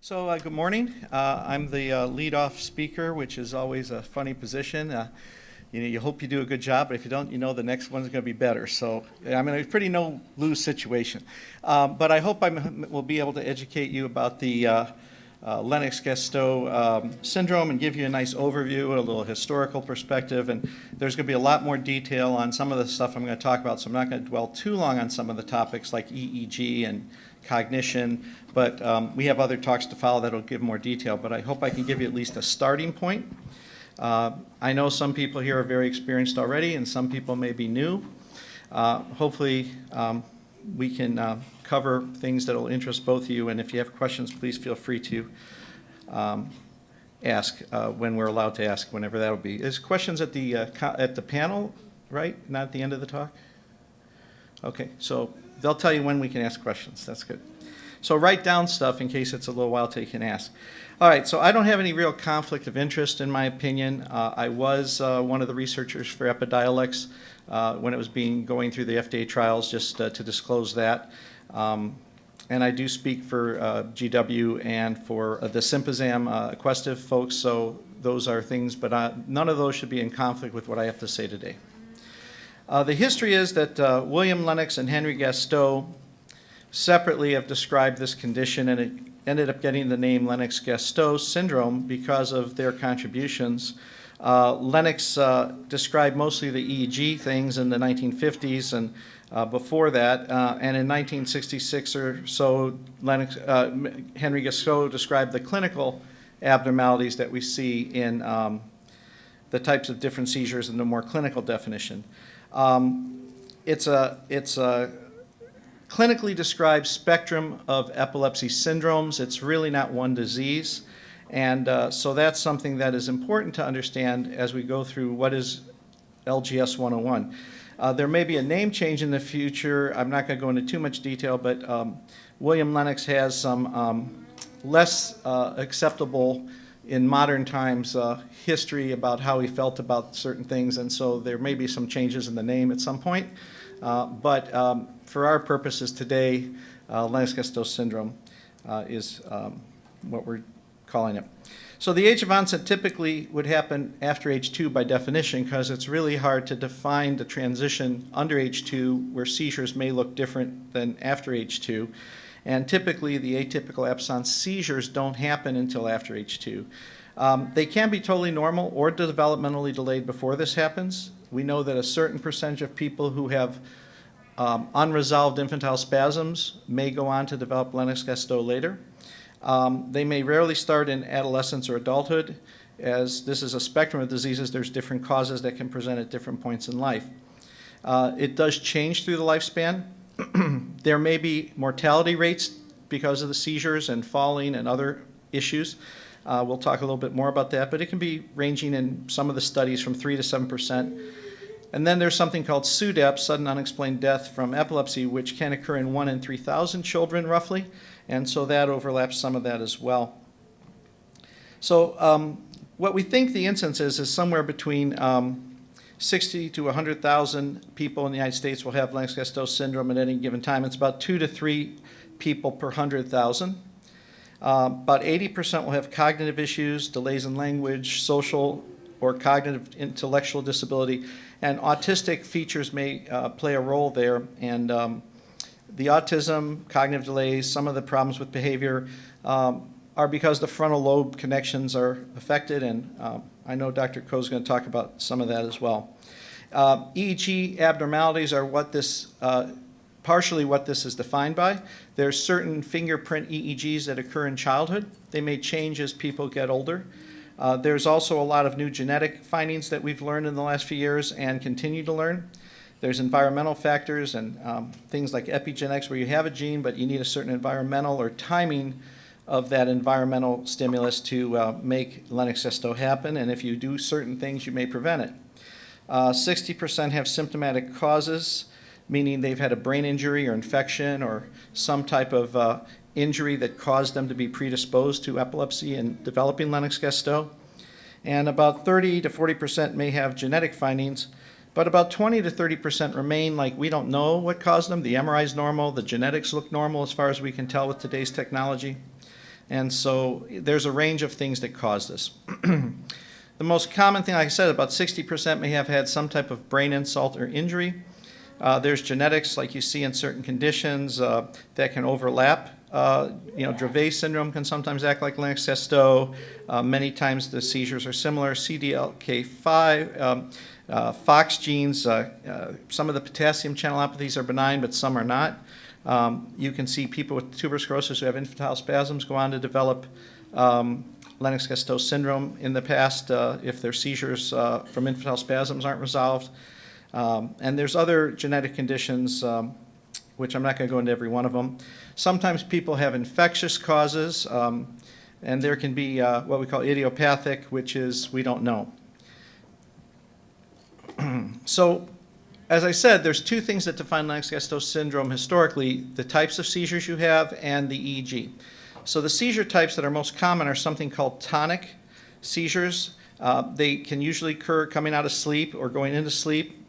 Good morning. I'm the lead-off speaker, which is always a funny position. You hope you do a good job, but if you don't, you know the next one's going to be better. So, I mean, it's a pretty no-lose situation. But I hope I will be able to educate you about the Lennox-Gastaut syndrome and give you a nice overview, a little historical perspective. And there's going to be a lot more detail on some of the stuff I'm going to talk about, so I'm not going to dwell too long on some of the topics like EEG and cognition, but we have other talks to follow that will give more detail, but I hope I can give you at least a starting point. I know some people here are very experienced already, and some people may be new. Hopefully, we can cover things that will interest both of you, and if you have questions, please feel free to ask when we're allowed to ask, whenever that will be. There's questions at the panel, right? Not at the end of the talk? Okay, so they'll tell you when we can ask questions. That's good. So write down stuff in case it's a little while till you can ask. All right, so I don't have any real conflict of interest, in my opinion. I was one of the researchers for Epidiolex when it was going through the FDA trials, just to disclose that. And I do speak for GW and for the Sympazam Aquestive folks, so those are things, but none of those should be in conflict with what I have to say today. The history is that William Lennox and Henry Gastaut separately have described this condition, and it ended up getting the name Lennox-Gastaut syndrome because of their contributions. Lennox described mostly the EEG things in the 1950s and before that, and in 1966 or so, Henry Gastaut described the clinical abnormalities that we see in the types of different seizures in the more clinical definition. It's a clinically described spectrum of epilepsy syndromes. It's really not one disease. And so that's something that is important to understand as we go through what is LGS 101. There may be a name change in the future. I'm not going to go into too much detail, but William Lennox has some less acceptable in modern times history about how he felt about certain things, and so there may be some changes in the name at some point. But for our purposes today, Lennox-Gastaut syndrome is what we're calling it. So the age of onset typically would happen after age 2 by definition, because it's really hard to define the transition under age 2 where seizures may look different than after age 2. And typically the atypical absence seizures don't happen until after age 2. They can be totally normal or developmentally delayed before this happens. We know that a certain percentage of people who have unresolved infantile spasms may go on to develop Lennox-Gastaut later. They may rarely start in adolescence or adulthood. As this is a spectrum of diseases, there's different causes that can present at different points in life. It does change through the lifespan. There may be mortality rates because of the seizures and falling and other issues. We'll talk a little bit more about that, but it can be ranging in some of the studies from 3 to 7%. And then there's something called SUDEP, sudden unexplained death from epilepsy, which can occur in 1 in 3,000 children roughly, and so that overlaps some of that as well. So what we think the incidence is somewhere between 60 to 100,000 people in the United States will have Lennox-Gastaut syndrome at any given time. It's about 2 to 3 people per 100,000. About 80% will have cognitive issues, delays in language, social or cognitive intellectual disability, and autistic features may play a role there. And the autism, cognitive delays, some of the problems with behavior are because the frontal lobe connections are affected, and I know Dr. Koh is going to talk about some of that as well. EEG abnormalities are partially what this is defined by. There's certain fingerprint EEGs that occur in childhood. They may change as people get older. There's also a lot of new genetic findings that we've learned in the last few years and continue to learn. There's environmental factors and things like epigenetics where you have a gene, but you need a certain environmental or timing of that environmental stimulus to make Lennox-Gastaut happen, and if you do certain things, you may prevent it. 60% have symptomatic causes, meaning they've had a brain injury or infection or some type of injury that caused them to be predisposed to epilepsy and developing Lennox-Gastaut. And about 30 to 40% may have genetic findings, but about 20 to 30% remain like we don't know what caused them. The MRI is normal, the genetics look normal as far as we can tell with today's technology. And so there's a range of things that cause this. The most common thing, like I said, about 60% may have had some type of brain insult or injury. There's genetics, like you see in certain conditions, that can overlap. Dravet syndrome can sometimes act like Lennox-Gastaut. Many times the seizures are similar. CDKL5, FOX genes, some of the potassium channelopathies are benign, but some are not. You can see people with tuberous sclerosis who have infantile spasms go on to develop Lennox-Gastaut syndrome in the past if their seizures from infantile spasms aren't resolved. And there's other genetic conditions, which I'm not going to go into every one of them. Sometimes people have infectious causes, and there can be what we call idiopathic, which is we don't know. So, as I said, there's two things that define Lennox-Gastaut syndrome historically: the types of seizures you have and the EEG. So the seizure types that are most common are something called tonic seizures. They can usually occur coming out of sleep or going into sleep,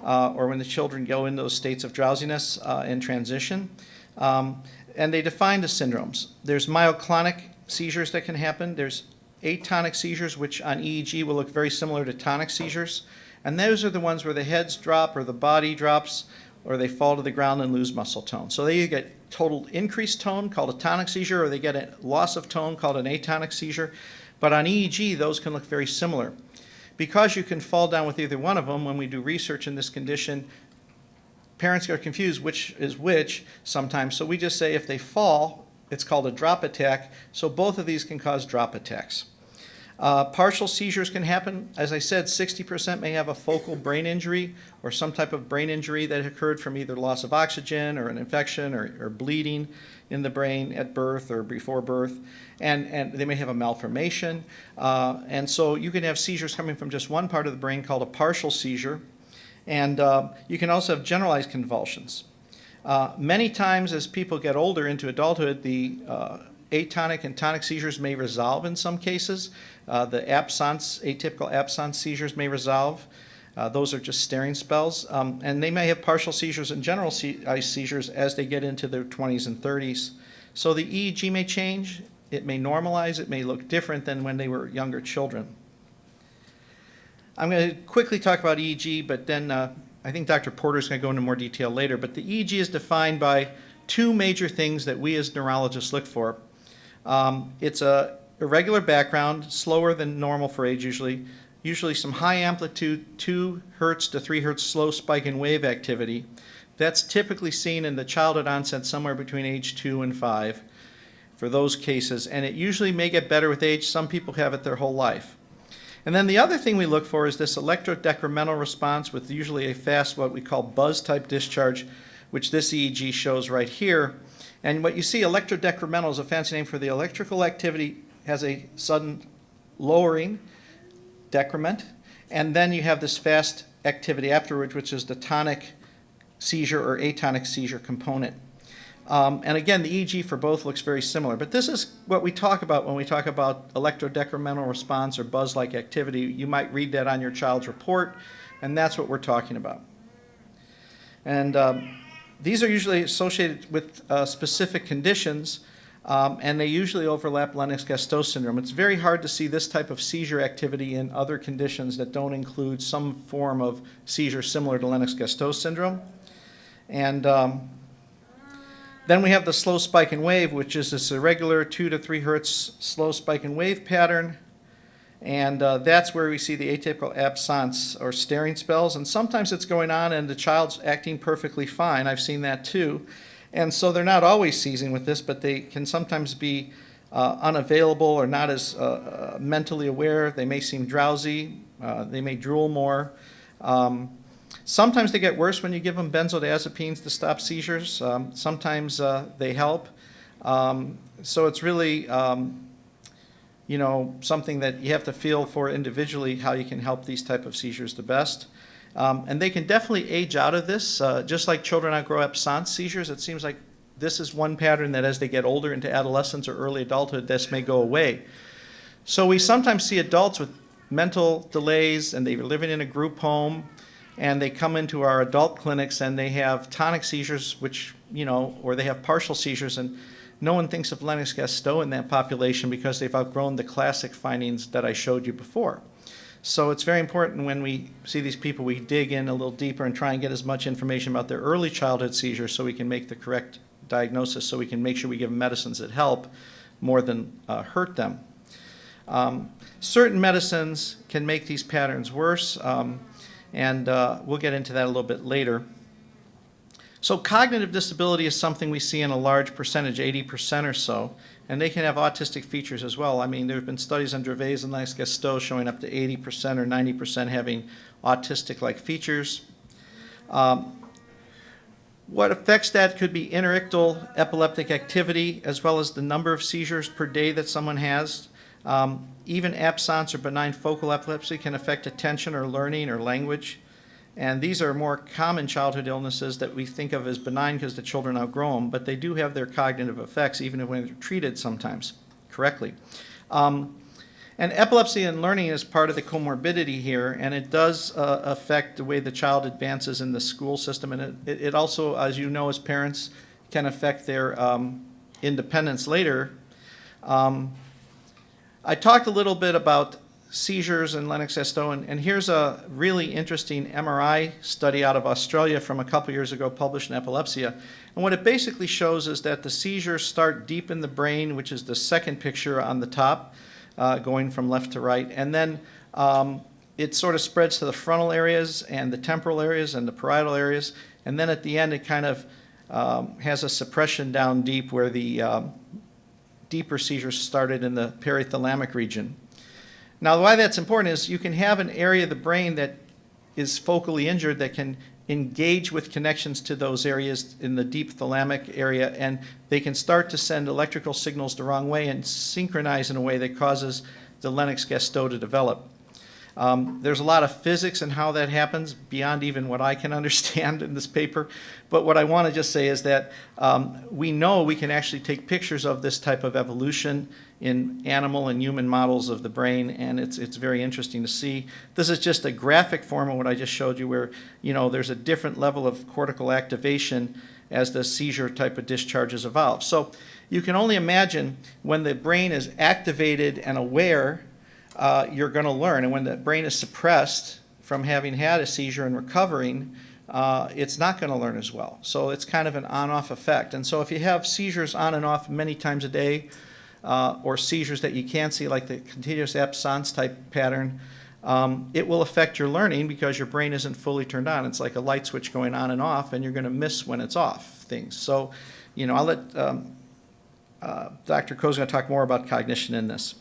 or when the children go into those states of drowsiness and transition. And they define the syndromes. There's myoclonic seizures that can happen. There's atonic seizures, which on EEG will look very similar to tonic seizures. And those are the ones where the heads drop or the body drops or they fall to the ground and lose muscle tone. So they either get total increased tone, called a tonic seizure, or they get a loss of tone, called an atonic seizure. But on EEG, those can look very similar. Because you can fall down with either one of them, when we do research in this condition, parents get confused which is which sometimes. So we just say if they fall, it's called a drop attack. So both of these can cause drop attacks. Partial seizures can happen. As I said, 60% may have a focal brain injury or some type of brain injury that occurred from either loss of oxygen or an infection or bleeding in the brain at birth or before birth. And they may have a malformation. And so you can have seizures coming from just one part of the brain called a partial seizure. And you can also have generalized convulsions. Many times as people get older into adulthood, the atonic and tonic seizures may resolve in some cases. The absence, atypical absence seizures may resolve. Those are just staring spells. And they may have partial seizures and general seizures as they get into their 20s and 30s. So the EEG may change. It may normalize. It may look different than when they were younger children. I'm going to quickly talk about EEG, but then I think Dr. Porter is going to go into more detail later. But the EEG is defined by two major things that we as neurologists look for. It's a irregular background, slower than normal for age usually some high amplitude, 2 hertz to 3 hertz slow spike in wave activity. That's typically seen in the childhood onset somewhere between age 2 and 5 for those cases, and it usually may get better with age. Some people have it their whole life. And then the other thing we look for is this electrodecremental response with usually a fast, what we call buzz-type discharge, which this EEG shows right here. And what you see, electrodecremental is a fancy name for the electrical activity has a sudden lowering decrement, and then you have this fast activity afterwards, which is the tonic seizure or atonic seizure component. And again, the EEG for both looks very similar. But this is what we talk about when we talk about electrodecremental response or buzz-like activity. You might read that on your child's report, and that's what we're talking about. And these are usually associated with specific conditions, and they usually overlap Lennox-Gastaut syndrome. It's very hard to see this type of seizure activity in other conditions that don't include some form of seizure similar to Lennox-Gastaut syndrome. And then we have the slow spike and wave, which is this irregular 2 to 3 hertz slow spike and wave pattern. And that's where we see the atypical absence or staring spells. And sometimes it's going on and the child's acting perfectly fine. I've seen that too. And so they're not always seizing with this, but they can sometimes be unavailable or not as mentally aware. They may seem drowsy. They may drool more. Sometimes they get worse when you give them benzodiazepines to stop seizures. Sometimes they help. So it's really something that you have to feel for individually how you can help these type of seizures the best. And they can definitely age out of this. Just like children outgrow absence seizures, it seems like this is one pattern that as they get older into adolescence or early adulthood, this may go away. So we sometimes see adults with mental delays and they're living in a group home and they come into our adult clinics and they have tonic seizures, which, or they have partial seizures, and no one thinks of Lennox-Gastaut in that population because they've outgrown the classic findings that I showed you before. So it's very important when we see these people, we dig in a little deeper and try and get as much information about their early childhood seizures so we can make the correct diagnosis, so we can make sure we give them medicines that help more than hurt them. Certain medicines can make these patterns worse, and we'll get into that a little bit later. So cognitive disability is something we see in a large percentage, 80% or so, and they can have autistic features as well. I mean, there have been studies on Dravet and Lennox-Gastaut showing up to 80% or 90% having autistic-like features. What affects that could be interictal epileptic activity, as well as the number of seizures per day that someone has. Even absence or benign focal epilepsy can affect attention or learning or language. And these are more common childhood illnesses that we think of as benign because the children outgrow them, but they do have their cognitive effects even when they're treated sometimes correctly. And epilepsy and learning is part of the comorbidity here, and it does affect the way the child advances in the school system, and it also, as you know as parents, can affect their independence later. I talked a little bit about seizures and Lennox-Gastaut, and here's a really interesting MRI study out of Australia from a couple years ago published in Epilepsia. And what it basically shows is that the seizures start deep in the brain, which is the second picture on the top, going from left to right, and then it sort of spreads to the frontal areas and the temporal areas and the parietal areas, and then at the end it kind of has a suppression down deep where the deeper seizures started in the perithalamic region. Now, why that's important is you can have an area of the brain that is focally injured that can engage with connections to those areas in the deep thalamic area, and they can start to send electrical signals the wrong way and synchronize in a way that causes the Lennox-Gastaut to develop. There's a lot of physics in how that happens beyond even what I can understand in this paper, but what I want to just say is that we know we can actually take pictures of this type of evolution in animal and human models of the brain, and it's very interesting to see. This is just a graphic form of what I just showed you where, there's a different level of cortical activation as the seizure type of discharges evolve. So you can only imagine when the brain is activated and aware, you're going to learn. And when the brain is suppressed from having had a seizure and recovering, it's not going to learn as well. So it's kind of an on-off effect. And so if you have seizures on and off many times a day, or seizures that you can't see, like the continuous absence type pattern, it will affect your learning because your brain isn't fully turned on. It's like a light switch going on and off, and you're going to miss when it's off things. So, I'll let Dr. Coe's going to talk more about cognition in this.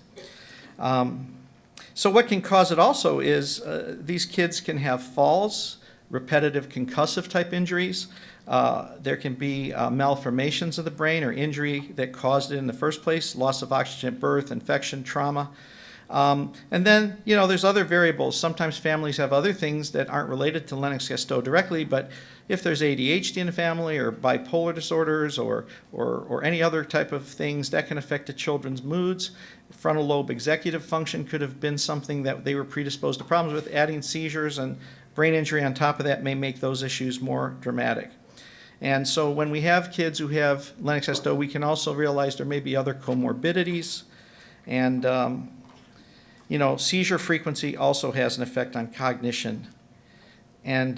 So what can cause it also is these kids can have falls, repetitive concussive type injuries. There can be malformations of the brain or injury that caused it in the first place, loss of oxygen at birth, infection, trauma. And then, there's other variables. Sometimes families have other things that aren't related to Lennox-Gastaut directly, but if there's ADHD in the family or bipolar disorders or any other type of things, that can affect the children's moods. Frontal lobe executive function could have been something that they were predisposed to problems with. Adding seizures and brain injury on top of that may make those issues more dramatic. And so when we have kids who have Lennox-Gastaut, we can also realize there may be other comorbidities. And, seizure frequency also has an effect on cognition. And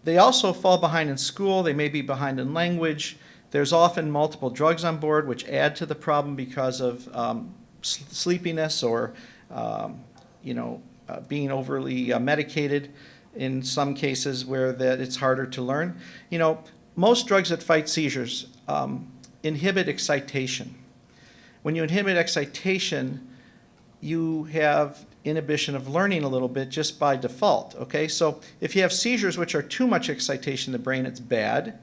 they also fall behind in school. They may be behind in language. There's often multiple drugs on board which add to the problem because of sleepiness or, being overly medicated in some cases where it's harder to learn. Most drugs that fight seizures inhibit excitation. When you inhibit excitation, you have inhibition of learning a little bit just by default, okay? So if you have seizures which are too much excitation in the brain, it's bad.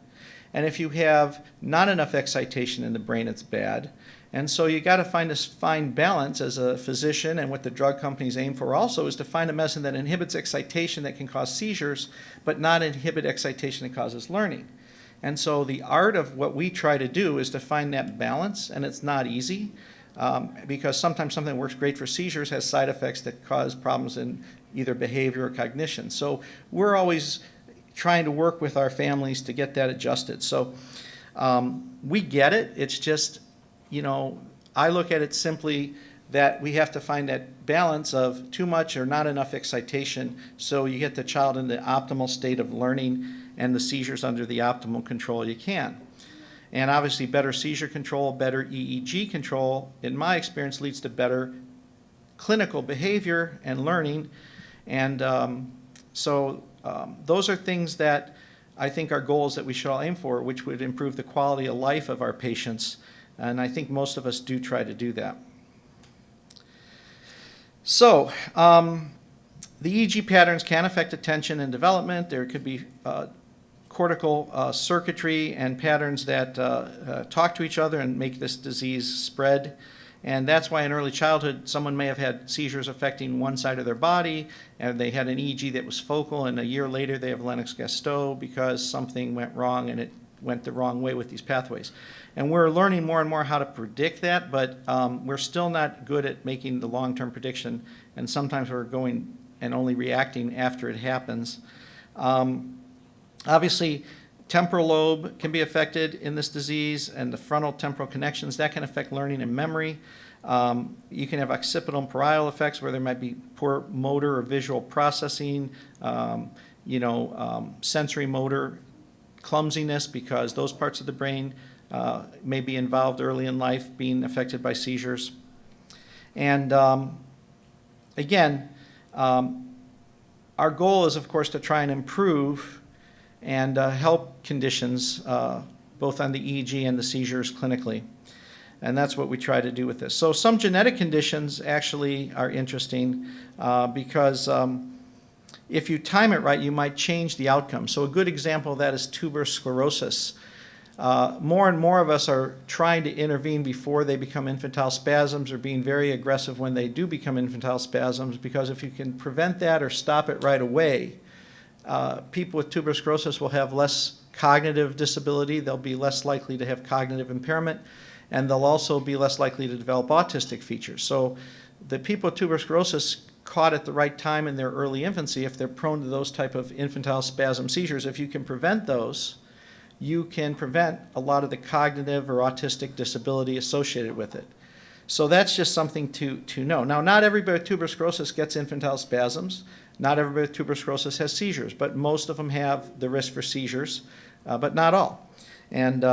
And if you have not enough excitation in the brain, it's bad. And so you got to find this fine balance as a physician, and what the drug companies aim for also is to find a medicine that inhibits excitation that can cause seizures, but not inhibit excitation that causes learning. And so the art of what we try to do is to find that balance, and it's not easy because sometimes something that works great for seizures has side effects that cause problems in either behavior or cognition. So we're always trying to work with our families to get that adjusted. So we get it. It's just, I look at it simply that we have to find that balance of too much or not enough excitation so you get the child in the optimal state of learning and the seizures under the optimal control you can. And obviously better seizure control, better EEG control, in my experience, leads to better clinical behavior and learning. And those are things that I think are goals that we should all aim for, which would improve the quality of life of our patients. And I think most of us do try to do that. So the EEG patterns can affect attention and development. There could be cortical circuitry and patterns that talk to each other and make this disease spread. And that's why in early childhood, someone may have had seizures affecting one side of their body, and they had an EEG that was focal, and a year later they have Lennox-Gastaut because something went wrong and it went the wrong way with these pathways. And we're learning more and more how to predict that, but we're still not good at making the long-term prediction, and sometimes we're going and only reacting after it happens. Obviously, temporal lobe can be affected in this disease, and the frontal temporal connections, that can affect learning and memory. You can have occipital and parietal effects where there might be poor motor or visual processing, sensory motor clumsiness, because those parts of the brain may be involved early in life, being affected by seizures. And again, our goal is, of course, to try and improve and help conditions, both on the EEG and the seizures clinically. And that's what we try to do with this. So some genetic conditions actually are interesting because if you time it right, you might change the outcome. So a good example of that is tuberous sclerosis. More and more of us are trying to intervene before they become infantile spasms, or being very aggressive when they do become infantile spasms, because if you can prevent that or stop it right away, people with tuberous sclerosis will have less cognitive disability, they'll be less likely to have cognitive impairment, and they'll also be less likely to develop autistic features. So the people with tuberous sclerosis caught at the right time in their early infancy, if they're prone to those type of infantile spasm seizures, if you can prevent those, you can prevent a lot of the cognitive or autistic disability associated with it. So that's just something to know. Now, not everybody with tuberous sclerosis gets infantile spasms. Not everybody with tuberous sclerosis has seizures, but most of them have the risk for seizures, but not all. And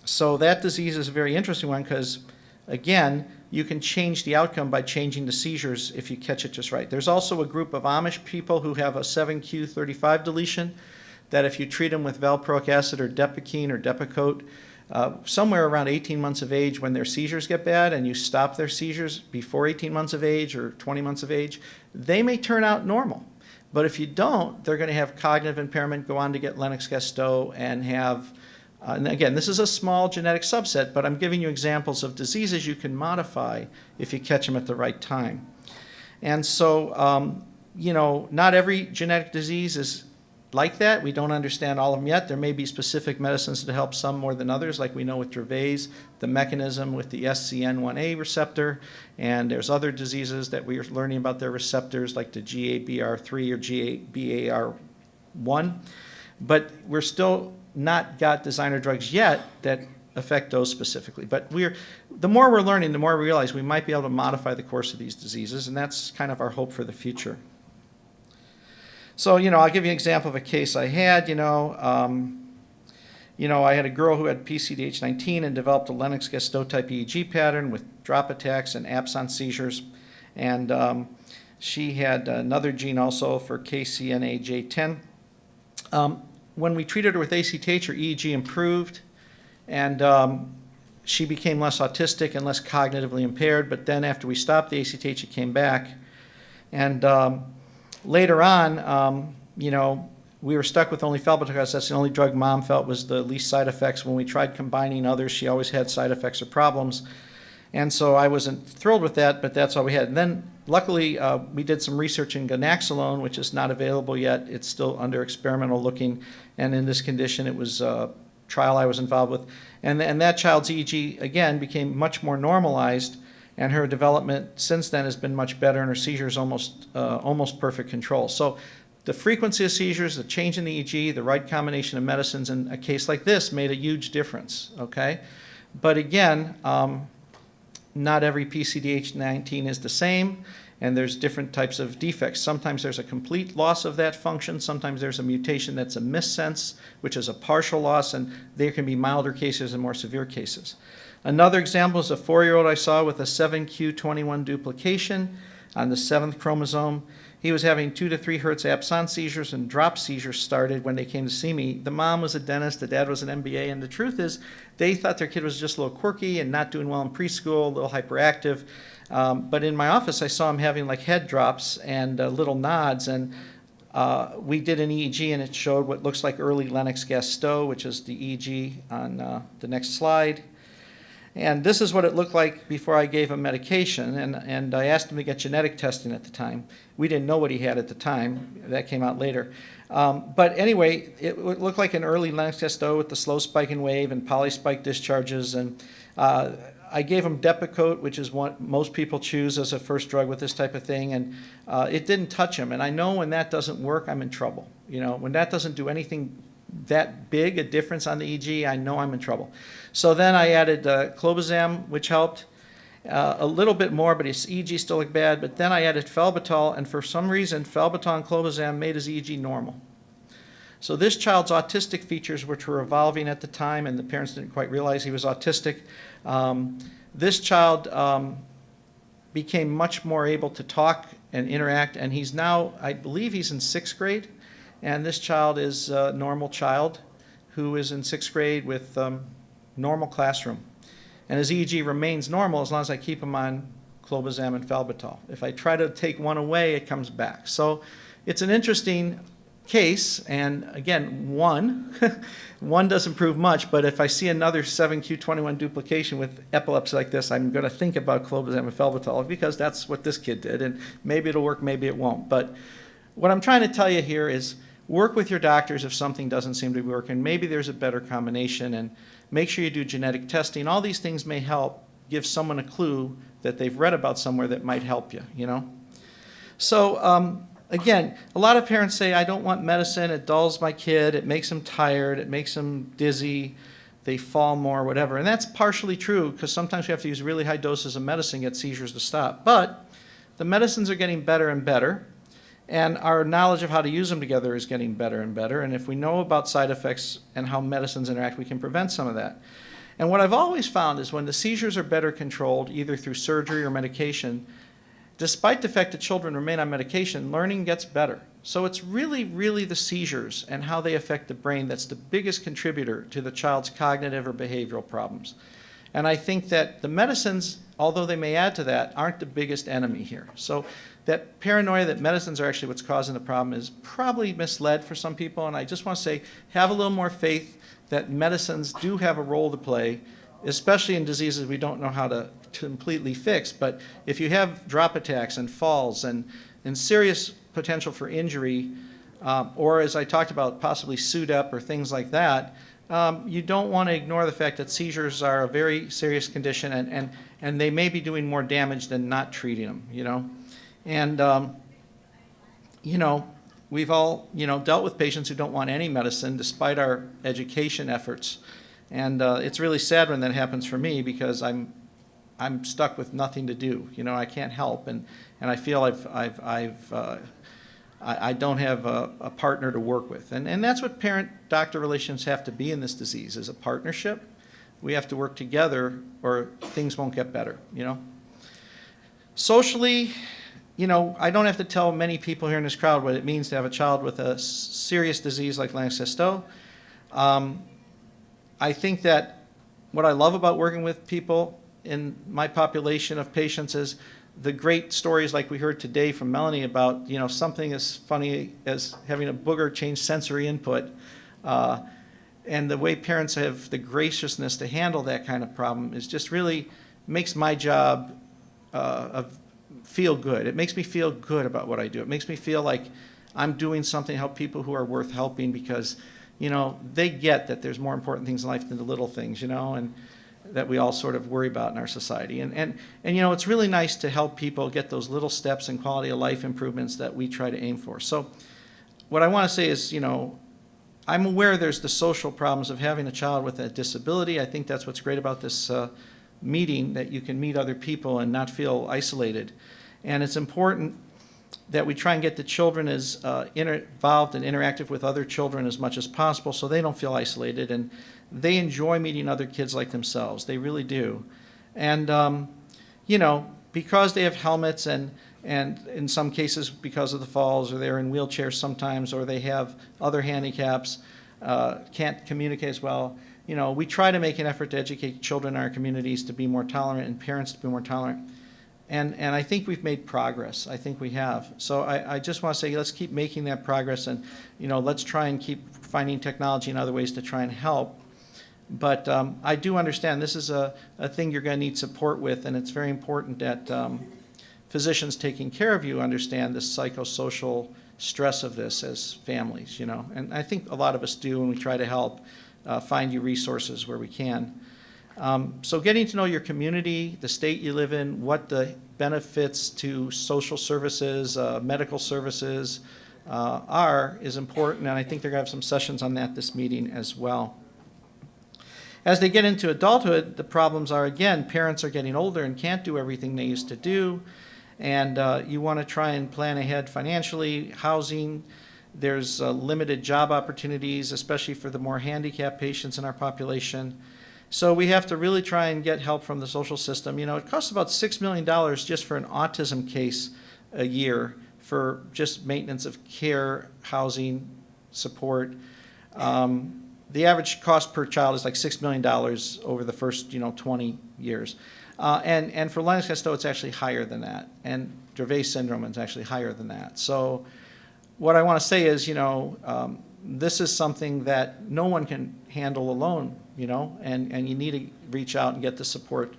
so that disease is a very interesting one because, again, you can change the outcome by changing the seizures if you catch it just right. There's also a group of Amish people who have a 7q35 deletion that if you treat them with valproic acid or Depakine or Depakote, somewhere around 18 months of age when their seizures get bad and you stop their seizures before 18 months of age or 20 months of age, they may turn out normal. But if you don't, they're going to have cognitive impairment, go on to get Lennox-Gastaut, and have, and again, this is a small genetic subset, but I'm giving you examples of diseases you can modify if you catch them at the right time. And so, not every genetic disease is like that. We don't understand all of them yet. There may be specific medicines to help some more than others, like we know with Dravet's, the mechanism with the SCN1A receptor, and there's other diseases that we are learning about their receptors, like the GABR3 or GABAR1, but we're still not got designer drugs yet that affect those specifically. But the more we're learning, the more we realize we might be able to modify the course of these diseases, and that's kind of our hope for the future. So, I'll give you an example of a case I had. I had a girl who had PCDH19 and developed a Lennox-Gastaut type EEG pattern with drop attacks and absence seizures. And she had another gene also for KCNA-J10. When we treated her with ACTH, her EEG improved, and she became less autistic and less cognitively impaired. But then after we stopped the ACTH, it came back. And later on, we were stuck with only felbutocos. That's the only drug Mom felt was the least side effects. When we tried combining others, she always had side effects or problems. And so I wasn't thrilled with that, but that's all we had. And then, luckily, we did some research in ganaxolone, which is not available yet. It's still under experimental looking. And in this condition, it was a trial I was involved with. And that child's EEG, again, became much more normalized. And her development since then has been much better, and her seizures almost perfect control. So The frequency of seizures, the change in the EEG, the right combination of medicines in a case like this made a huge difference, okay? But again, not every PCDH19 is the same, and there's different types of defects. Sometimes there's a complete loss of that function. Sometimes there's a mutation that's a missense, which is a partial loss, and there can be milder cases and more severe cases. Another example is a 4-year-old I saw with a 7q21 duplication on the 7th chromosome. He was having 2 to 3 hertz absence seizures, and drop seizures started when they came to see me. The mom was a dentist, the dad was an MBA, and the truth is they thought their kid was just a little quirky and not doing well in preschool, a little hyperactive. But in my office, I saw him having like head drops and little nods, and we did an EEG, and it showed what looks like early Lennox-Gastaut, which is the EEG on the next slide. And this is what it looked like before I gave him medication, and I asked him to get genetic testing at the time. We didn't know what he had at the time. That came out later. But anyway, it looked like an early Lennox-Gastaut with the slow spike and wave and polyspike discharges. And I gave him Depakote, which is what most people choose as a first drug with this type of thing, and it didn't touch him. And I know when that doesn't work, I'm in trouble. You know, when that doesn't do anything that big a difference on the EEG, I know I'm in trouble. So then I added clobazam, which helped a little bit more, but his EEG still looked bad. But then I added Felbitol, and for some reason, Felbitol and clobazam made his EEG normal. So this child's autistic features, which were evolving at the time, and the parents didn't quite realize he was autistic, this child became much more able to talk and interact, and he's now, I believe he's in 6th grade. And this child is a normal child who is in 6th grade with normal classroom. And his EEG remains normal as long as I keep him on clobazam and Felbitol. If I try to take one away, it comes back. So it's an interesting case. And again, one doesn't prove much, but if I see another 7q21 duplication with epilepsy like this, I'm going to think about clobazam and Felbitol because that's what this kid did. And maybe it'll work, maybe it won't. But what I'm trying to tell you here is work with your doctors if something doesn't seem to be working. Maybe there's a better combination, and make sure you do genetic testing. All these things may help give someone a clue that they've read about somewhere that might help you, you know? So again, a lot of parents say, I don't want medicine, it dulls my kid, it makes them tired, it makes them dizzy, they fall more, whatever. And that's partially true because sometimes we have to use really high doses of medicine to get seizures to stop. But the medicines are getting better and better. And our knowledge of how to use them together is getting better and better. And if we know about side effects and how medicines interact, we can prevent some of that. And what I've always found is when the seizures are better controlled, either through surgery or medication, despite the fact that children remain on medication, learning gets better. So it's really, really the seizures and how they affect the brain that's the biggest contributor to the child's cognitive or behavioral problems. And I think that the medicines, although they may add to that, aren't the biggest enemy here. So that paranoia that medicines are actually what's causing the problem is probably misled for some people, and I just want to say, have a little more faith that medicines do have a role to play, especially in diseases we don't know how to completely fix. But if you have drop attacks and falls and serious potential for injury, or as I talked about, possibly SUDEP or things like that, you don't want to ignore the fact that seizures are a very serious condition, and they may be doing more damage than not treating them, you know. And, you know, we've all, you know, dealt with patients who don't want any medicine despite our education efforts. And it's really sad when that happens for me because I'm stuck with nothing to do. You know, I can't help, and I feel I don't have a partner to work with. And that's what parent-doctor relations have to be in this disease, is a partnership. We have to work together or things won't get better, you know. Socially, you know, I don't have to tell many people here in this crowd what it means to have a child with a serious disease like Lennox-Gastaut. I think that what I love about working with people in my population of patients is the great stories like we heard today from Melanie about, you know, something as funny as having a booger change sensory input. And the way parents have the graciousness to handle that kind of problem is just really makes my job feel good. It makes me feel good about what I do. It makes me feel like I'm doing something to help people who are worth helping because, you know, they get that there's more important things in life than the little things, you know, and that we all sort of worry about in our society. And you know, it's really nice to help people get those little steps and quality of life improvements that we try to aim for. So what I want to say is, I'm aware there's the social problems of having a child with a disability. I think that's what's great about this meeting, that you can meet other people and not feel isolated. And it's important that we try and get the children as involved and interactive with other children as much as possible so they don't feel isolated, and they enjoy meeting other kids like themselves. They really do. And, because they have helmets and in some cases because of the falls, or they're in wheelchairs sometimes, or they have other handicaps, can't communicate as well, we try to make an effort to educate children in our communities to be more tolerant and parents to be more tolerant. And I think we've made progress. I think we have. So I just want to say, let's keep making that progress, and let's try and keep finding technology and other ways to try and help. But I do understand this is a thing you're going to need support with, and it's very important that physicians taking care of you understand the psychosocial stress of this as families, and I think a lot of us do, and we try to help find you resources where we can. So getting to know your community, the state you live in, what the benefits to social services, medical services is important, and I think they're going to have some sessions on that this meeting as well. As they get into adulthood, the problems are, again, parents are getting older and can't do everything they used to do, and you want to try and plan ahead financially, housing. There's limited job opportunities, especially for the more handicapped patients in our population. So we have to really try and get help from the social system. It costs about $6 million just for an autism case a year for just maintenance of care, housing, support. The average cost per child is like $6 million over the first 20 years. And for Lennox-Gastaut, it's actually higher than that. And Dravet syndrome is actually higher than that. So what I want to say is, this is something that no one can handle alone, and you need to reach out and get the support,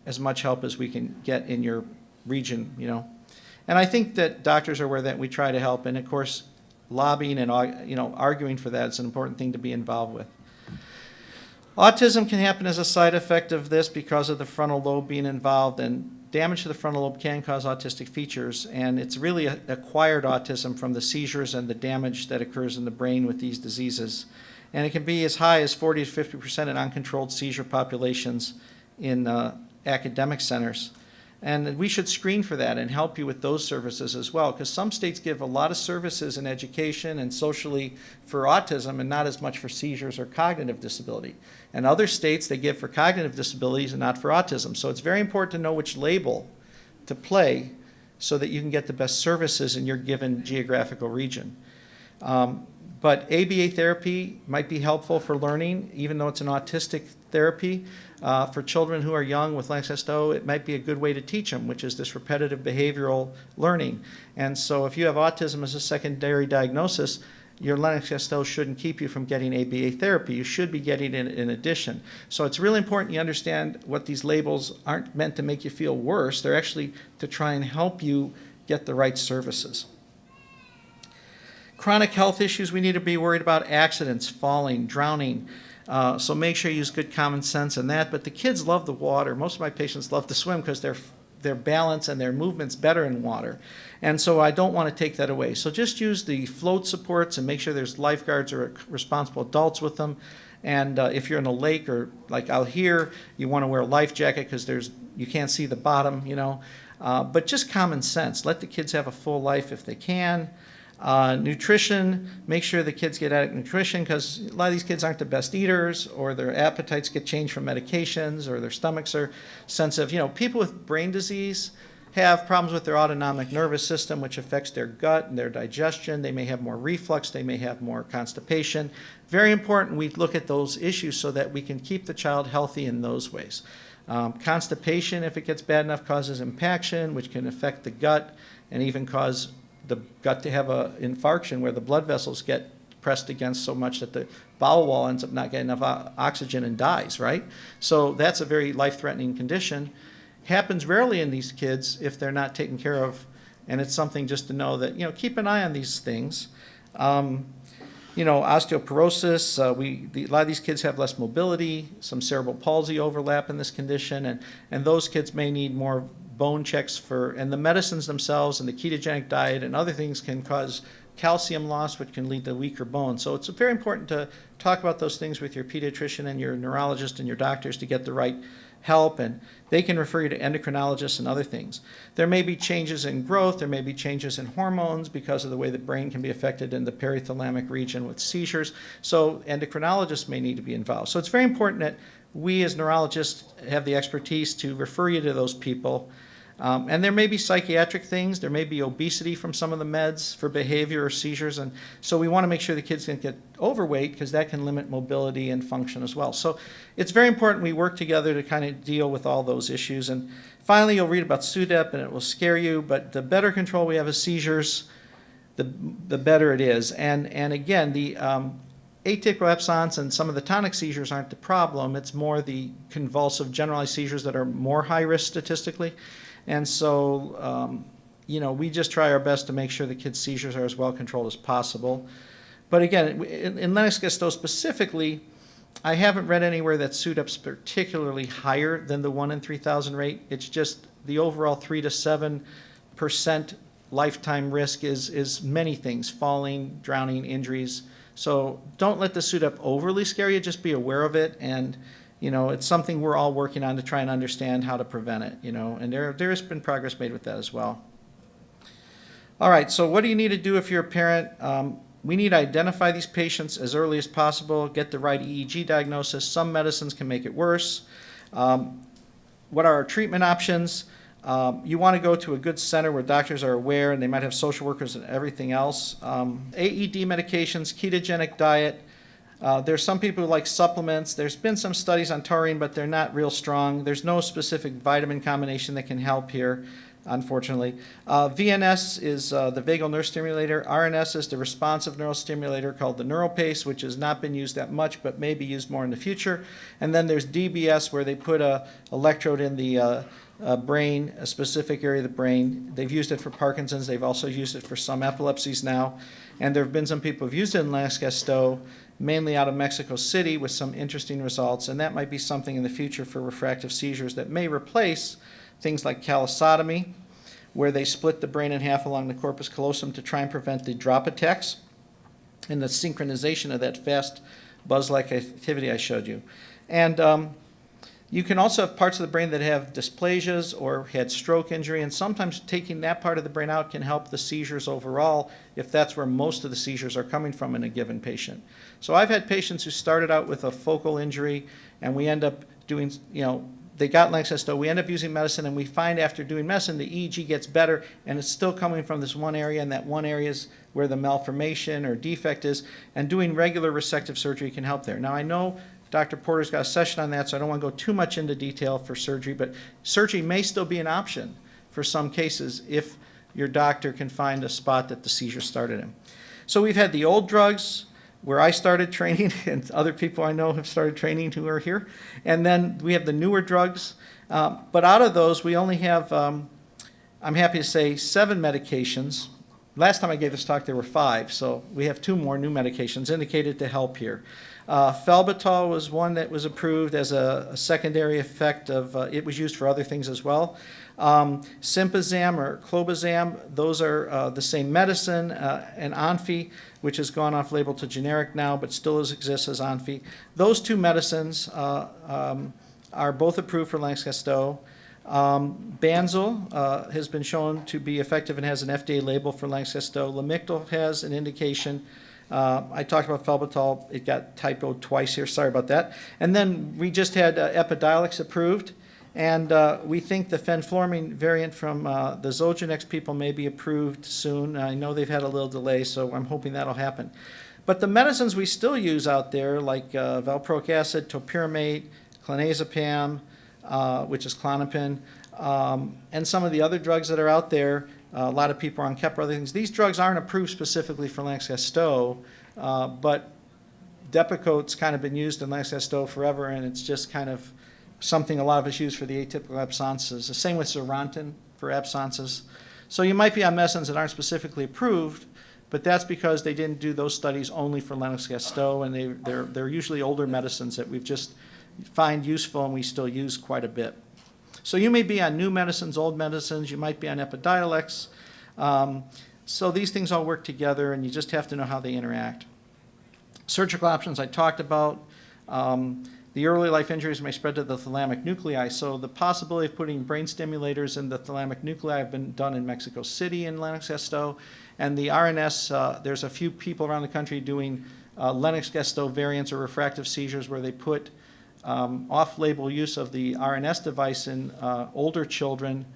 as much help as we can get in your region, And I think that doctors are aware that we try to help, and of course, lobbying and arguing for that is an important thing to be involved with. Autism can happen as a side effect of this because of the frontal lobe being involved, and damage to the frontal lobe can cause autistic features, and it's really acquired autism from the seizures and the damage that occurs in the brain with these diseases. And it can be as high as 40 to 50% in uncontrolled seizure populations in academic centers. And we should screen for that and help you with those services as well, because some states give a lot of services in education and socially for autism and not as much for seizures or cognitive disability. And other states, they give for cognitive disabilities and not for autism. So it's very important to know which label to play so that you can get the best services in your given geographical region. But ABA therapy might be helpful for learning, even though it's an autistic therapy. For children who are young with Lennox-Gastaut, it might be a good way to teach them, which is this repetitive behavioral learning. And so if you have autism as a secondary diagnosis, your Lennox-Gastaut shouldn't keep you from getting ABA therapy. You should be getting it in addition. So it's really important you understand what these labels aren't meant to make you feel worse. They're actually to try and help you get the right services. Chronic health issues, we need to be worried about accidents, falling, drowning. So make sure you use good common sense in that. But the kids love the water. Most of my patients love to swim because their balance and their movement's better in water. And so I don't want to take that away. So just use the float supports and make sure there's lifeguards or responsible adults with them. And if you're in a lake or like out here, you want to wear a life jacket because you can't see the bottom, But just common sense. Let the kids have a full life if they can. Nutrition, make sure the kids get adequate nutrition, because a lot of these kids aren't the best eaters, or their appetites get changed from medications, or their stomachs are sensitive. People with brain disease have problems with their autonomic nervous system, which affects their gut and their digestion. They may have more reflux. They may have more constipation. Very important we look at those issues so that we can keep the child healthy in those ways. Constipation, if it gets bad enough, causes impaction, which can affect the gut and even cause the gut to have an infarction where the blood vessels get pressed against so much that the bowel wall ends up not getting enough oxygen and dies, right? So that's a very life-threatening condition. Happens rarely in these kids if they're not taken care of, and it's something just to know that, keep an eye on these things. Osteoporosis, a lot of these kids have less mobility, some cerebral palsy overlap in this condition, and those kids may need more bone checks and the medicines themselves and the ketogenic diet and other things can cause calcium loss, which can lead to weaker bones. So it's very important to talk about those things with your pediatrician and your neurologist and your doctors to get the right help, and they can refer you to endocrinologists and other things. There may be changes in growth, there may be changes in hormones because of the way the brain can be affected in the perithalamic region with seizures, so endocrinologists may need to be involved. So it's very important that we as neurologists have the expertise to refer you to those people. And there may be psychiatric things, there may be obesity from some of the meds for behavior or seizures, and so we want to make sure the kids don't get overweight because that can limit mobility and function as well. So it's very important we work together to kind of deal with all those issues. And finally, you'll read about SUDEP and it will scare you, but the better control we have of seizures, the better it is. And again, the atypical absence and some of the tonic seizures aren't the problem, it's more the convulsive generalized seizures that are more high risk statistically. And so, we just try our best to make sure the kids' seizures are as well controlled as possible. But again, in Lennox-Gastaut specifically, I haven't read anywhere that SUDEP's particularly higher than the 1 in 3,000 rate. It's just the overall 3 to 7% lifetime risk is many things, falling, drowning, injuries. So don't let the SUDEP overly scare you, just be aware of it, and it's something we're all working on to try and understand how to prevent it, and there has been progress made with that as well. All right, so what do you need to do if you're a parent? We need to identify these patients as early as possible, get the right EEG diagnosis. Some medicines can make it worse. What are our treatment options? You want to go to a good center where doctors are aware and they might have social workers and everything else. AED medications, ketogenic diet. There's some people who like supplements. There's been some studies on taurine, but they're not real strong. There's no specific vitamin combination that can help here, unfortunately. VNS is the vagal nerve stimulator. RNS is the responsive neural stimulator called the NeuroPace, which has not been used that much, but may be used more in the future. And then there's DBS, where they put an electrode in the brain, a specific area of the brain. They've used it for Parkinson's. They've also used it for some epilepsies now. And there have been some people who've used it in Lennox-Gastaut, mainly out of Mexico City, with some interesting results. And that might be something in the future for refractive seizures that may replace things like callosotomy, where they split the brain in half along the corpus callosum to try and prevent the drop attacks and the synchronization of that fast buzz-like activity I showed you. And you can also have parts of the brain that have dysplasias or had stroke injury, and sometimes taking that part of the brain out can help the seizures overall if that's where most of the seizures are coming from in a given patient. So I've had patients who started out with a focal injury, and we end up doing, they got Lennox-Gastaut, we end up using medicine, and we find after doing medicine the EEG gets better, and it's still coming from this one area, and that one area is where the malformation or defect is, and doing regular resective surgery can help there. Now I know Dr. Porter's got a session on that, so I don't want to go too much into detail for surgery, but surgery may still be an option for some cases if your doctor can find a spot that the seizure started in. So we've had the old drugs where I started training, and other people I know have started training who are here, and then we have the newer drugs. But out of those, we only have, I'm happy to say, 7 medications. Last time I gave this talk, there were 5, so we have 2 more new medications indicated to help here. Felbutol was one that was approved as a secondary effect of, it was used for other things as well. Sympazam or clobazam, those are the same medicine, and Onfi, which has gone off label to generic now, but still exists as Onfi. Those 2 medicines are both approved for Lennox-Gastaut. Banzel has been shown to be effective and has an FDA label for Lennox-Gastaut. Lamictal has an indication. I talked about Felbutol. It got typoed twice here. Sorry about that. And then we just had Epidiolex approved. And we think the fenfluramine variant from the Zogenex people may be approved soon. I know they've had a little delay, so I'm hoping that'll happen. But the medicines we still use out there, like valproic acid, topiramate, clonazepam, which is Klonopin, and some of the other drugs that are out there, a lot of people are on Keppra, other things. These drugs aren't approved specifically for Lennox-Gastaut, but Depakote's kind of been used in Lennox-Gastaut forever, and it's just kind of something a lot of us use for the atypical absences. The same with Zerontin for absences. So you might be on medicines that aren't specifically approved, but that's because they didn't do those studies only for Lennox-Gastaut, and they're usually older medicines that we've just find useful and we still use quite a bit. So you may be on new medicines, old medicines. You might be on Epidiolex. So these things all work together, and you just have to know how they interact. Surgical options I talked about. The early life injuries may spread to the thalamic nuclei, so the possibility of putting brain stimulators in the thalamic nuclei have been done in Mexico City in Lennox-Gastaut, and the RNS, there's a few people around the country doing Lennox-Gastaut variants or refractive seizures where they put off-label use of the RNS device in older children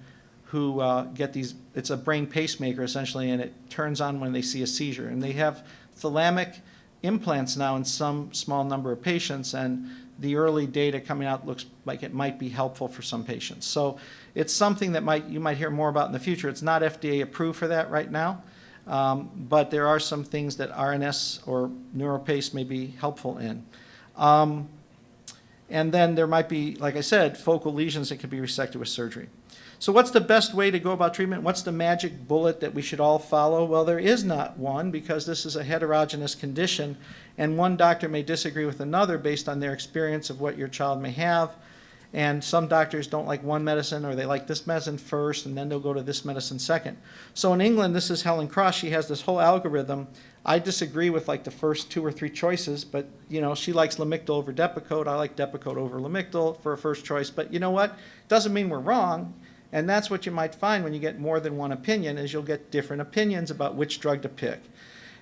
who get these, it's a brain pacemaker essentially, and it turns on when they see a seizure. And they have thalamic implants now in some small number of patients, and the early data coming out looks like it might be helpful for some patients. So it's something that you might hear more about in the future. It's not FDA approved for that right now, but there are some things that RNS or NeuroPace may be helpful in. And then there might be, like I said, focal lesions that could be resected with surgery. So what's the best way to go about treatment? What's the magic bullet that we should all follow? Well, there is not one, because this is a heterogeneous condition, and one doctor may disagree with another based on their experience of what your child may have. And some doctors don't like one medicine, or they like this medicine first, and then they'll go to this medicine second. So in England, this is Helen Cross. She has this whole algorithm. I disagree with like the first 2 or 3 choices, but you know, she likes Lamictal over Depakote. I like Depakote over Lamictal for a first choice. But you know what? Doesn't mean we're wrong. And that's what you might find when you get more than one opinion, is you'll get different opinions about which drug to pick.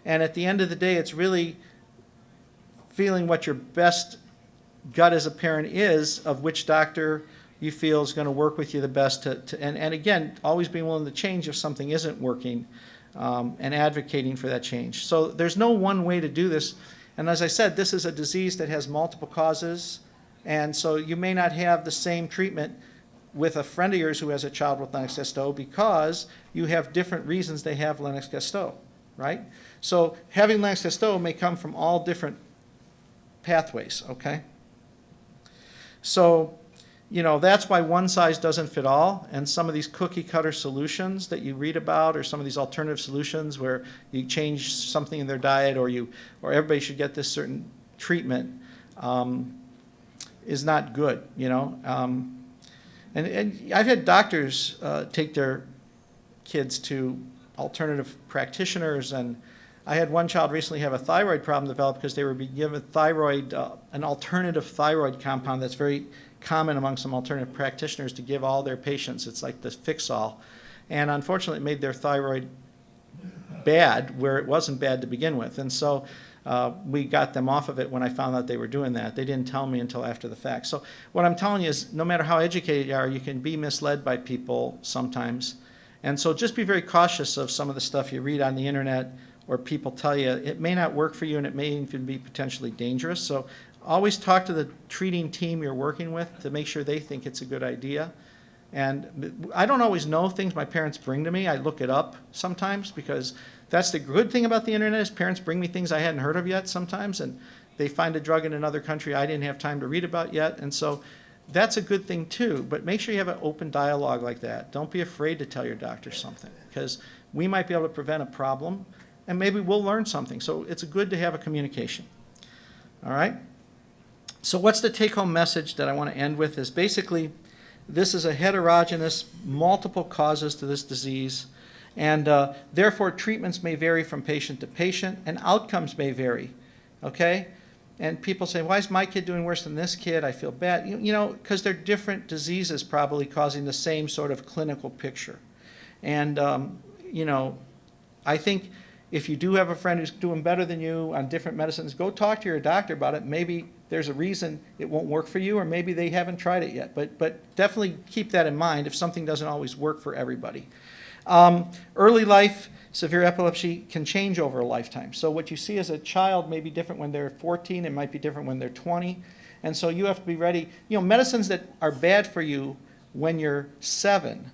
And at the end of the day, it's really feeling what your best gut as a parent is of which doctor you feel is going to work with you the best and again, always being willing to change if something isn't working, and advocating for that change. So there's no one way to do this. And as I said, this is a disease that has multiple causes, and so you may not have the same treatment with a friend of yours who has a child with Lennox-Gastaut, because you have different reasons they have Lennox-Gastaut, right? So having Lennox-Gastaut may come from all different pathways, okay? So, you know, that's why one size doesn't fit all, and some of these cookie cutter solutions that you read about, or some of these alternative solutions where you change something in their diet, or everybody should get this certain treatment, is not good, you know? And I've had doctors take their kids to alternative practitioners, and I had one child recently have a thyroid problem develop because they were being given thyroid, an alternative thyroid compound that's very common among some alternative practitioners to give all their patients. It's like the fix-all. And unfortunately, it made their thyroid bad where it wasn't bad to begin with. And so we got them off of it when I found out they were doing that. They didn't tell me until after the fact. So what I'm telling you is, no matter how educated you are, you can be misled by people sometimes. And so just be very cautious of some of the stuff you read on the internet or people tell you. It may not work for you, and it may even be potentially dangerous. So always talk to the treating team you're working with to make sure they think it's a good idea. And I don't always know things my parents bring to me. I look it up sometimes, because that's the good thing about the internet, is parents bring me things I hadn't heard of yet sometimes, and they find a drug in another country I didn't have time to read about yet. And so that's a good thing too, but make sure you have an open dialogue like that. Don't be afraid to tell your doctor something, because we might be able to prevent a problem, and maybe we'll learn something. So it's good to have a communication. All right? So what's the take-home message that I want to end with is basically, this is a heterogeneous, multiple causes to this disease, and therefore treatments may vary from patient to patient, and outcomes may vary, okay? And people say, why is my kid doing worse than this kid? I feel bad. You know, because they're different diseases probably causing the same sort of clinical picture. And, you know, I think if you do have a friend who's doing better than you on different medicines, go talk to your doctor about it. Maybe there's a reason it won't work for you, or maybe they haven't tried it yet. But definitely keep that in mind if something doesn't always work for everybody. Early life severe epilepsy can change over a lifetime. So what you see as a child may be different when they're 14. It might be different when they're 20. And so you have to be ready. You know, medicines that are bad for you when you're 7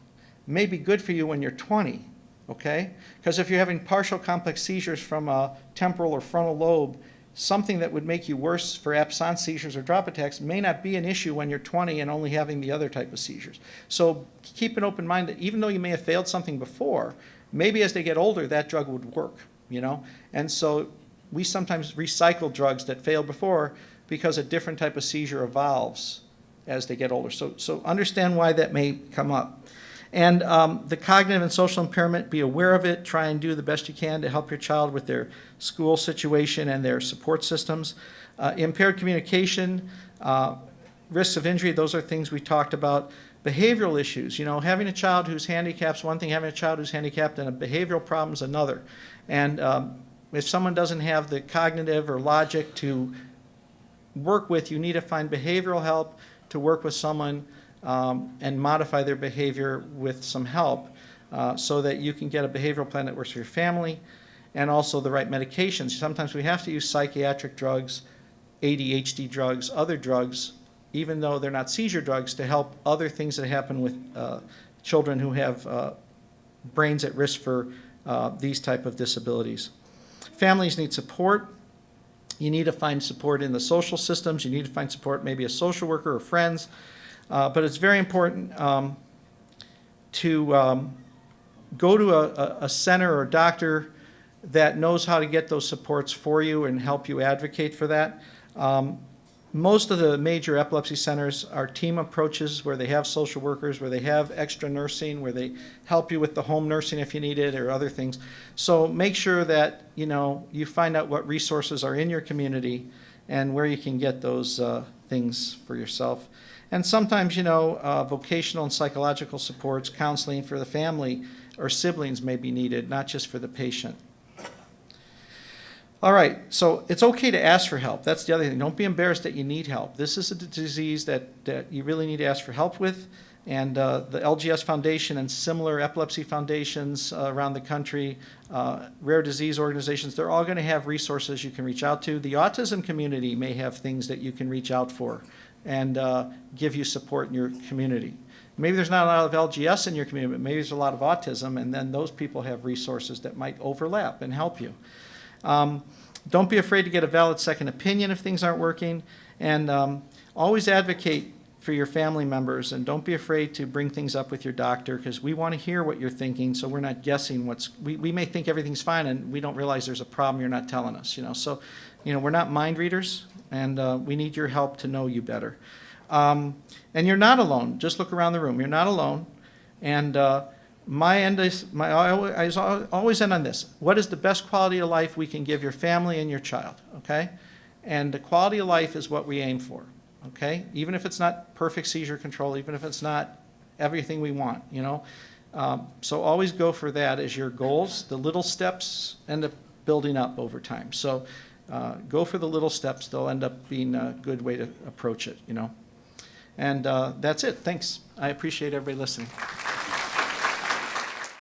may be good for you when you're 20. Okay? Because if you're having partial complex seizures from a temporal or frontal lobe, something that would make you worse for absence seizures or drop attacks may not be an issue when you're 20 and only having the other type of seizures. So keep an open mind that even though you may have failed something before, maybe as they get older, that drug would work, you know? And so we sometimes recycle drugs that failed before because a different type of seizure evolves as they get older. So understand why that may come up. And the cognitive and social impairment, be aware of it. Try and do the best you can to help your child with their school situation and their support systems. Impaired communication, risks of injury, those are things we talked about. Behavioral issues, having a child who's handicapped is one thing, having a child who's handicapped and a behavioral problem is another. And if someone doesn't have the cognitive or logic to work with, you need to find behavioral help to work with someone and modify their behavior with some help so that you can get a behavioral plan that works for your family and also the right medications. Sometimes we have to use psychiatric drugs, ADHD drugs, other drugs, even though they're not seizure drugs, to help other things that happen with children who have brains at risk for these type of disabilities. Families need support. You need to find support in the social systems. You need to find support, maybe a social worker or friends. But it's very important to go to a center or a doctor that knows how to get those supports for you and help you advocate for that. Most of the major epilepsy centers are team approaches where they have social workers, where they have extra nursing, where they help you with the home nursing if you need it or other things. So make sure that you find out what resources are in your community and where you can get those things for yourself. And sometimes, vocational and psychological supports, counseling for the family or siblings may be needed, not just for the patient. All right, so it's okay to ask for help. That's the other thing. Don't be embarrassed that you need help. This is a disease that you really need to ask for help with. And the LGS Foundation and similar epilepsy foundations around the country, rare disease organizations, they're all going to have resources you can reach out to. The autism community may have things that you can reach out for and give you support in your community. Maybe there's not a lot of LGS in your community, but maybe there's a lot of autism, and then those people have resources that might overlap and help you. Don't be afraid to get a valid second opinion if things aren't working, and always advocate for your family members, and don't be afraid to bring things up with your doctor, because we want to hear what you're thinking, so we're not guessing we may think everything's fine and we don't realize there's a problem you're not telling us, So, we're not mind readers, and we need your help to know you better. And you're not alone. Just look around the room. You're not alone, and I always end on this. What is the best quality of life we can give your family and your child, okay? And the quality of life is what we aim for, okay? Even if it's not perfect seizure control, even if it's not everything we want, So always go for that as your goals. The little steps end up building up over time. So go for the little steps. They'll end up being a good way to approach it, And that's it. Thanks. I appreciate everybody listening.